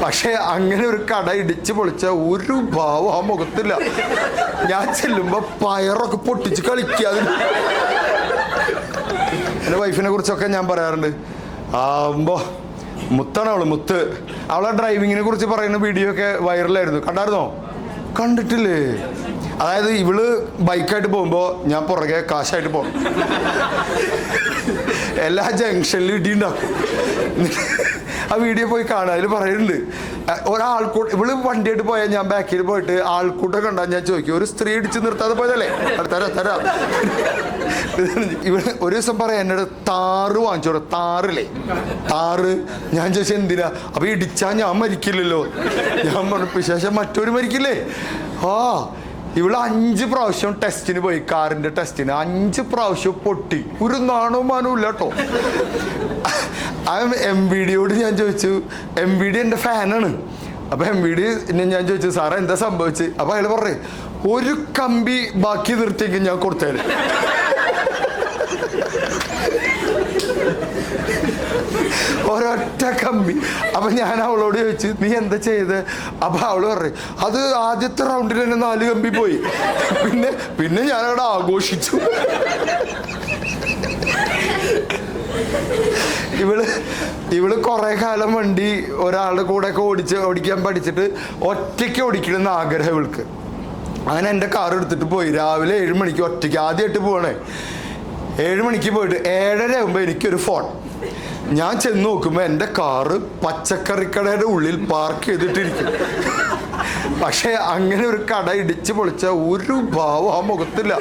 പക്ഷെ അങ്ങനെ ഒരു കട ഇടിച്ച് പൊളിച്ച ഒരു ഭാവം ആ മുഖത്തില്ല. ഞാൻ ചെല്ലുമ്പോ പയറൊക്കെ പൊട്ടിച്ച് കളിക്കാതെ. എൻ്റെ വൈഫിനെ കുറിച്ചൊക്കെ ഞാൻ പറയാറുണ്ട്. ആവുമ്പോ മുത്താണ് അവള്, മുത്ത്. അവളെ ഡ്രൈവിങ്ങിനെ കുറിച്ച് പറയുന്ന വീഡിയോ ഒക്കെ വൈറലായിരുന്നു. കണ്ടായിരുന്നോ? കണ്ടിട്ടില്ലേ? അതായത് ഇവള് ബൈക്കായിട്ട് പോകുമ്പോ ഞാൻ പുറകെ കാശായിട്ട് പോകണം. എല്ലാ ജംഗ്ഷനിലും ഇടിയുണ്ടാക്കും. ആ വീഡിയോ പോയി കാണാം. അതിൽ പറയുന്നുണ്ട് ഒരാൾക്കൂട്ടം. ഇവള് വണ്ടിയായിട്ട് പോയാൽ ഞാൻ ബാക്കിൽ പോയിട്ട് ആൾക്കൂട്ടം കണ്ടാൽ ഞാൻ ചോദിക്കും, ഒരു സ്ത്രീ ഇടിച്ച് നിർത്താതെ പോയതല്ലേ? തരാം. ഇവിടെ ഒരു ദിവസം പറയാം എന്നോട്, താറ് വാങ്ങിച്ചോളൂ. താറില്ലേ, താറ്. ഞാൻ ചോദിച്ചാൽ എന്തിനാ? അപ്പൊ ഇടിച്ചാൽ ഞാൻ മരിക്കില്ലല്ലോ. ഞാൻ പറഞ്ഞു, വിശേഷം മറ്റൊരു മരിക്കില്ലേ? ഇവള് 5 പ്രാവശ്യം ടെസ്റ്റിന് പോയി, കാറിന്റെ ടെസ്റ്റിന് 5 പ്രാവശ്യം പൊട്ടി. ഒരു നാണവും മാനവും ഇല്ല കേട്ടോ. MVDയോട് ഞാൻ ചോദിച്ചു, MVD എൻ്റെ ഫാനാണ്. അപ്പൊ MVD ഞാൻ ചോദിച്ചു, സാറേ എന്താ സംഭവിച്ചു? അപ്പൊ അയാൾ പറഞ്ഞു, ഒരു കമ്പി ബാക്കി നിർത്തിയെങ്കിൽ ഞാൻ കൊടുത്തേരും. ഒരൊറ്റ കമ്പി. അപ്പൊ ഞാൻ അവളോട് ചോദിച്ചു, നീ എന്താ ചെയ്ത്? അപ്പൊ അവള് പറഞ്ഞു, അത് ആദ്യത്തെ റൗണ്ടിൽ തന്നെ 4 കമ്പി പോയി. പിന്നെ ഞാനവിടെ ആഘോഷിച്ചു. ഇവള് കുറെ കാലം വണ്ടി ഒരാളുടെ കൂടെ ഒക്കെ ഓടിക്കാൻ പഠിച്ചിട്ട് ഒറ്റയ്ക്ക് ഓടിക്കണമെന്ന് ആഗ്രഹം ഇവൾക്ക്. അങ്ങനെ എൻ്റെ കാർ എടുത്തിട്ട് പോയി. രാവിലെ 7 മണിക്ക് ഒറ്റയ്ക്ക് ആദ്യമായിട്ട് പോകണേ. 7 മണിക്ക് പോയിട്ട് 7:30 ആകുമ്പോൾ എനിക്കൊരു ഫോൺ. ഞാൻ ചെന്ന് നോക്കുമ്പോൾ എൻ്റെ കാറ് പച്ചക്കറിക്കടയുടെ ഉള്ളിൽ പാർക്ക് ചെയ്തിട്ടിരിക്കും. പക്ഷെ അങ്ങനെ ഒരു കട ഇടിച്ച് പൊളിച്ച ഒരു ഭാവം ആ മുഖത്തില്ല.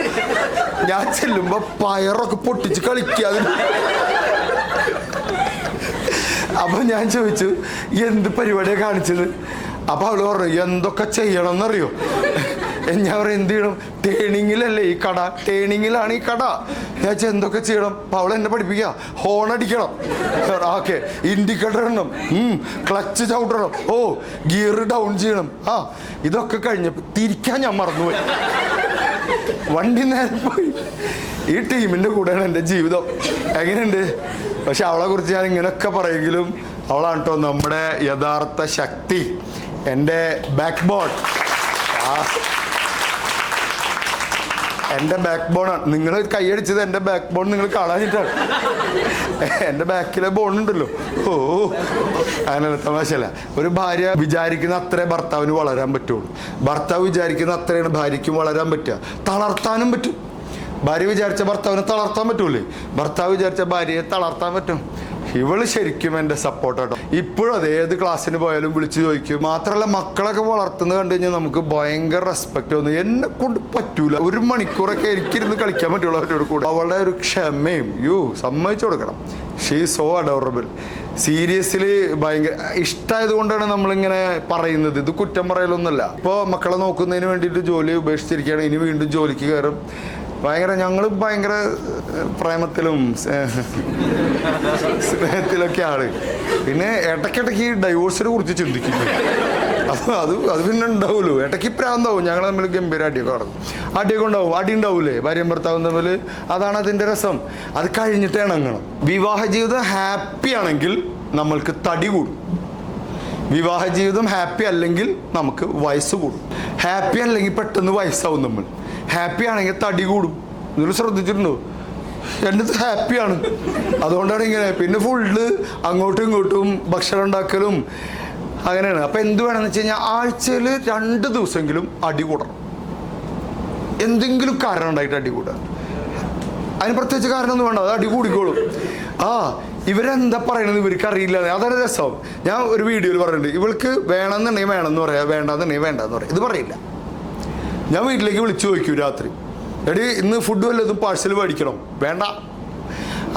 ഞാൻ ചെല്ലുമ്പോ പയറൊക്കെ പൊട്ടിച്ച് കളിക്കാതെ. അപ്പൊ ഞാൻ ചോദിച്ചു, എന്ത് പരിപാടിയാണ് കാണിച്ചത്? അപ്പൊ അവള് പറഞ്ഞു, എന്തൊക്കെ ചെയ്യണം എന്നറിയോ? ഞാൻ പറയും, എന്ത് ചെയ്യണം? ടേണിങ്ങിലല്ലേ ഈ കട, ടേണിങ്ങിലാണ് ഈ കട. ഞാൻ എന്തൊക്കെ ചെയ്യണം? അപ്പൊ അവൾ എന്നെ പഠിപ്പിക്കുക. ഹോൺ അടിക്കണം, ഓക്കെ, ഇൻഡിക്കേറ്റർ ഇടണം, ക്ലച്ച് ചവിട്ടണം, ഗിയർ ഡൗൺ ചെയ്യണം. ഇതൊക്കെ കഴിഞ്ഞപ്പോ തിരിക്കാൻ ഞാൻ മറന്നുപോയി. വണ്ടി നേരെ പോയി. ഈ ടീമിന്റെ കൂടെയാണ് എൻ്റെ ജീവിതം. എങ്ങനെയുണ്ട്? പക്ഷെ അവളെ കുറിച്ച് ഞാൻ ഇങ്ങനെയൊക്കെ പറയെങ്കിലും അവളാണ് കേട്ടോ നമ്മുടെ യഥാർത്ഥ ശക്തി, എൻ്റെ ബാക്ക് ബോൺ. എൻ്റെ ബാക്ക് ബോണാണ്. നിങ്ങൾ കൈയടിച്ചത് എൻ്റെ ബാക്ക് ബോൺ നിങ്ങൾ കാണാനിട്ടാണ്. എൻ്റെ ബാക്കിലെ ബോൺ ഉണ്ടല്ലോ. അങ്ങനെ തമാശല്ല. ഒരു ഭാര്യ വിചാരിക്കുന്ന അത്രേ ഭർത്താവിന് വളരാൻ പറ്റുള്ളൂ. ഭർത്താവ് വിചാരിക്കുന്ന അത്രയാണ് ഭാര്യയ്ക്കും വളരാൻ പറ്റുക. തളർത്താനും പറ്റും. ഭാര്യ വിചാരിച്ച ഭർത്താവിനെ തളർത്താൻ പറ്റൂലേ? ഭർത്താവ് വിചാരിച്ച ഭാര്യയെ തളർത്താൻ പറ്റും. ഇവള് ശരിക്കും എൻ്റെ സപ്പോർട്ടാട്ടോ. ഇപ്പോഴും അത് ഏത് ക്ലാസ്സിന് പോയാലും വിളിച്ചു ചോദിക്കും. മാത്രമല്ല, മക്കളൊക്കെ വളർത്തുന്നത് കണ്ടു കഴിഞ്ഞാൽ നമുക്ക് ഭയങ്കര റെസ്പെക്ട് തോന്നും. എന്നെ കൊണ്ട് പറ്റൂല. 1 മണിക്കൂറൊക്കെ എനിക്കിരുന്ന് കളിക്കാൻ പറ്റുള്ളൂ അവരോട് കൂടെ. അവളുടെ ഒരു ക്ഷമയും സമ്മതിച്ചു കൊടുക്കണം. She so adorable. സീരിയസ്ലി ഭയങ്കര ഇഷ്ടമായത് കൊണ്ടാണ് നമ്മളിങ്ങനെ പറയുന്നത്. ഇത് കുറ്റം പറയലൊന്നുമല്ല. ഇപ്പോൾ മക്കളെ നോക്കുന്നതിന് വേണ്ടിയിട്ട് ജോലി ഉപേക്ഷിച്ചിരിക്കുകയാണ്. ഇനി വീണ്ടും ജോലിക്ക് കയറും. ഞങ്ങൾ ഭയങ്കര പ്രേമത്തിലും സ്നേഹത്തിലൊക്കെയാണ്. പിന്നെ ഇടയ്ക്കിടയ്ക്ക് ഡൈവോഴ്സിനെ കുറിച്ച് ചിന്തിക്കുന്നു. അത് പിന്നെ ഉണ്ടാവുമല്ലോ. ഇടയ്ക്ക് പ്രാന്താവും. ഞങ്ങൾ തമ്മിൽ ഗംഭീര അടിയൊക്കെ നടക്കും. അടിയൊക്കെ ഉണ്ടാവും. അടി ഉണ്ടാവൂലേ ഭാര്യയും ഭർത്താവും തമ്മിൽ? അതാണ് അതിൻ്റെ രസം. അത് കഴിഞ്ഞിട്ട് ഇണങ്ങണം. വിവാഹ ജീവിതം ഹാപ്പി ആണെങ്കിൽ നമ്മൾക്ക് തടി കൂടും. വിവാഹ ജീവിതം ഹാപ്പി അല്ലെങ്കിൽ നമുക്ക് വയസ്സ് കൂടും. ഹാപ്പി അല്ലെങ്കിൽ പെട്ടെന്ന് വയസ്സാവും നമ്മൾ. ഹാപ്പി ആണെങ്കിൽ തടി കൂടും. നിങ്ങൾ ശ്രദ്ധിച്ചിട്ടുണ്ടോ? എൻ്റെ ഹാപ്പിയാണ്, അതുകൊണ്ടാണ് ഇങ്ങനെ. പിന്നെ ഫുള്ള് അങ്ങോട്ടും ഇങ്ങോട്ടും ഭക്ഷണം ഉണ്ടാക്കലും അങ്ങനെയാണ്. അപ്പം എന്ത് വേണമെന്ന് വെച്ച് കഴിഞ്ഞാൽ ആഴ്ചയിൽ 2 ദിവസമെങ്കിലും അടി കൂടണം. എന്തെങ്കിലും കാരണം ഉണ്ടായിട്ട് അടി കൂടുക. അതിന് പ്രത്യേകിച്ച് കാരണമൊന്നും വേണ്ട, അത് അടി കൂടിക്കോളും. ഇവരെന്താ പറയണത് ഇവർക്ക് അറിയില്ല. അതാണ് രസം. ഞാൻ ഒരു വീഡിയോയിൽ പറഞ്ഞിട്ടുണ്ട്, ഇവൾക്ക് വേണമെന്നുണ്ടെങ്കിൽ വേണമെന്ന് പറയാം, വേണ്ടാന്നുണ്ടെങ്കിൽ വേണ്ടെന്ന് പറയാം. ഇത് പറയില്ല. ഞാൻ വീട്ടിലേക്ക് വിളിച്ചു ചോദിക്കൂ രാത്രി, എടി ഇന്ന് ഫുഡ് വല്ലതും പാഴ്സൽ മേടിക്കണം, വേണ്ട.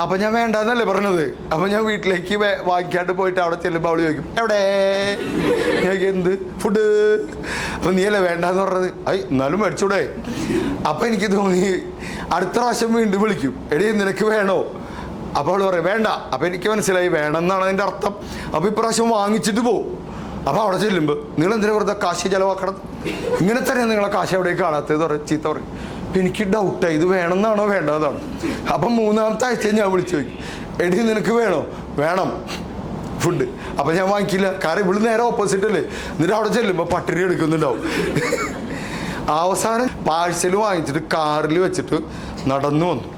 അപ്പം ഞാൻ വേണ്ടാന്നല്ലേ പറഞ്ഞത്. അപ്പം ഞാൻ വീട്ടിലേക്ക് വാങ്ങിക്കാണ്ട് പോയിട്ട് അവിടെ ചെല്ലുമ്പോൾ അവള് ചോദിക്കും, എവിടെ? ഞാൻ എന്ത് ഫുഡ്? അപ്പം നീ അല്ലേ വേണ്ടാന്ന് പറഞ്ഞത്. എന്നാലും മേടിച്ചൂടെ? അപ്പം എനിക്ക് തോന്നി അടുത്ത പ്രാവശ്യം വീണ്ടും വിളിക്കും, എടി നിനക്ക് വേണോ? അപ്പോൾ അവൾ പറയും വേണ്ട. അപ്പം എനിക്ക് മനസ്സിലായി വേണമെന്നാണ് അതിൻ്റെ അർത്ഥം. അപ്പോൾ ഇപ്രാവശ്യം വാങ്ങിച്ചിട്ട് പോകും. അപ്പോൾ അവിടെ ചെല്ലുമ്പോൾ നിങ്ങൾ എന്തിനാ വെറുതെ കാശ് ചിലവാക്കണം, ഇങ്ങനെ തന്നെയാണ് നിങ്ങളെ കാശ് എവിടേക്ക് കാണാത്തത് പറയും, ചീത്ത പറയും. അപ്പം എനിക്ക് ഡൗട്ടായി, ഇത് വേണമെന്നാണോ വേണ്ടതാണ്. അപ്പം 3-ാമത്തെ ആഴ്ച ഞാൻ വിളിച്ചു ചോദിക്കും, എടി നിനക്ക് വേണോ? വേണം. ഫുഡ്. അപ്പം ഞാൻ വാങ്ങിക്കില്ല, കാരണം ഇവിടെ നേരെ ഓപ്പോസിറ്റ് അല്ലേ. എന്നിട്ട് അവിടെ ചെല്ലുമ്പോൾ പട്ടിണി എടുക്കുന്നുണ്ടാവും. അവസാനം പാഴ്സൽ വാങ്ങിച്ചിട്ട് കാറിൽ വെച്ചിട്ട് നടന്നു വന്നു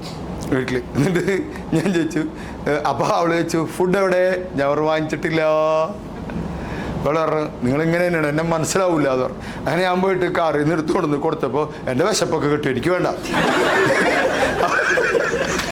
വീട്ടിൽ. എന്നിട്ട് ഞാൻ ചോദിച്ചു, അപ്പോൾ അവൾ ചോദിച്ചു ഫുഡ് എവിടെ? ഞാൻ വാങ്ങിച്ചിട്ടില്ല. അവൾ പറഞ്ഞു നിങ്ങളിങ്ങനെ തന്നെയാണ്, എന്നെ മനസ്സിലാവില്ല എന്ന് പറഞ്ഞു. അങ്ങനെ ഞാൻ പോയിട്ട് കാറിൽ നിന്ന് എടുത്തു കൊടുത്തപ്പോൾ എൻ്റെ വിശപ്പൊക്കെ കിട്ടി, എനിക്ക് വേണ്ട.